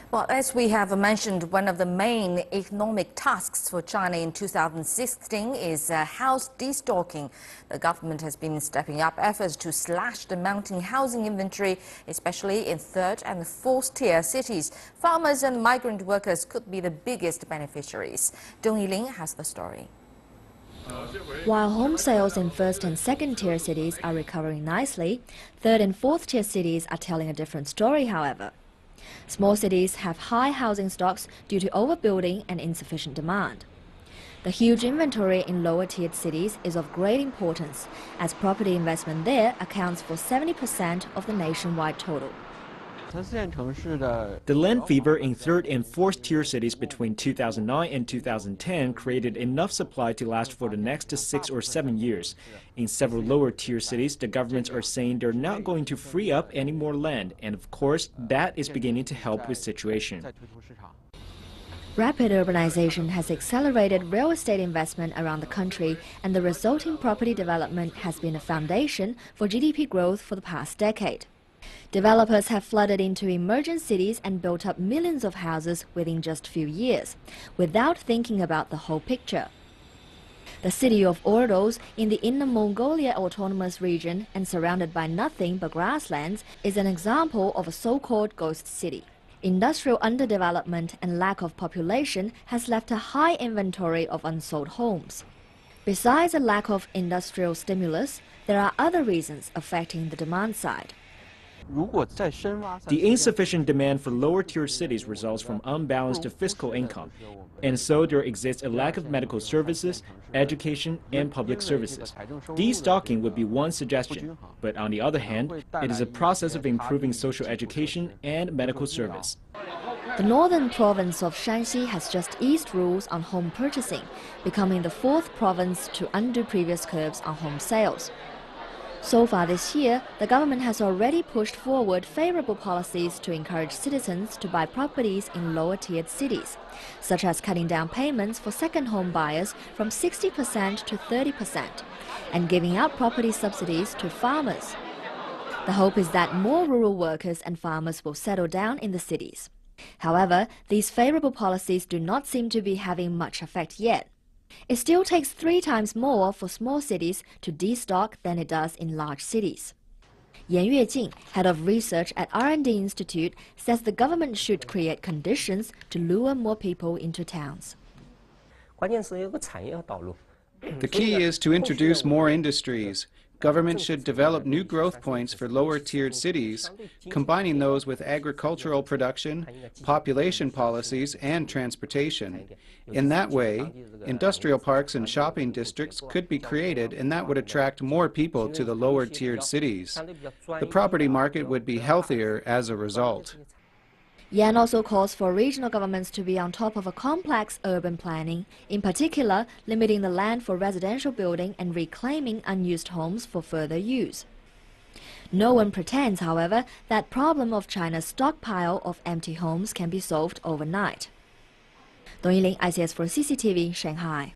Well, as we have mentioned, one of the main economic tasks for China in 2016 is house destocking. The government has been stepping up efforts to slash the mounting housing inventory, especially in third and fourth tier cities. Farmers and migrant workers could be the biggest beneficiaries. Dong Yiling has the story. While home sales in first and second tier cities are recovering nicely, third and fourth tier cities are telling a different story, however. Small cities have high housing stocks due to overbuilding and insufficient demand. The huge inventory in lower-tiered cities is of great importance, as property investment there accounts for 70% of the nationwide total. The land fever in third and fourth tier cities between 2009 and 2010 created enough supply to last for the next 6 or 7 years. In several lower tier cities, the governments are saying they're not going to free up any more land, and of course, that is beginning to help with the situation. Rapid urbanization has accelerated real estate investment around the country, and the resulting property development has been a foundation for GDP growth for the past decade. Developers have flooded into emerging cities and built up millions of houses within just a few years, without thinking about the whole picture. The city of Ordos in the Inner Mongolia Autonomous Region and surrounded by nothing but grasslands is an example of a so-called ghost city. Industrial underdevelopment and lack of population has left a high inventory of unsold homes. Besides a lack of industrial stimulus, there are other reasons affecting the demand side. The insufficient demand for lower-tier cities results from unbalanced fiscal income, and so there exists a lack of medical services, education, and public services. Destocking would be one suggestion, but on the other hand, it is a process of improving social education and medical service. The northern province of Shanxi has just eased rules on home purchasing, becoming the fourth province to undo previous curbs on home sales. So far this year, the government has already pushed forward favorable policies to encourage citizens to buy properties in lower-tiered cities, such as cutting down payments for second home buyers from 60% to 30% and giving out property subsidies to farmers. The hope is that more rural workers and farmers will settle down in the cities. However, these favorable policies do not seem to be having much effect yet. It still takes 3 times more for small cities to destock than it does in large cities. Yan Yuejing, head of research at R&D Institute, says the government should create conditions to lure more people into towns. The key is to introduce more industries. Government should develop new growth points for lower-tiered cities, combining those with agricultural production, population policies, and transportation. In that way, industrial parks and shopping districts could be created, and that would attract more people to the lower-tiered cities. The property market would be healthier as a result. Yan also calls for regional governments to be on top of a complex urban planning, in particular limiting the land for residential building and reclaiming unused homes for further use. No one pretends, however, that problem of China's stockpile of empty homes can be solved overnight. Dong Yiling, ICS for CCTV, Shanghai.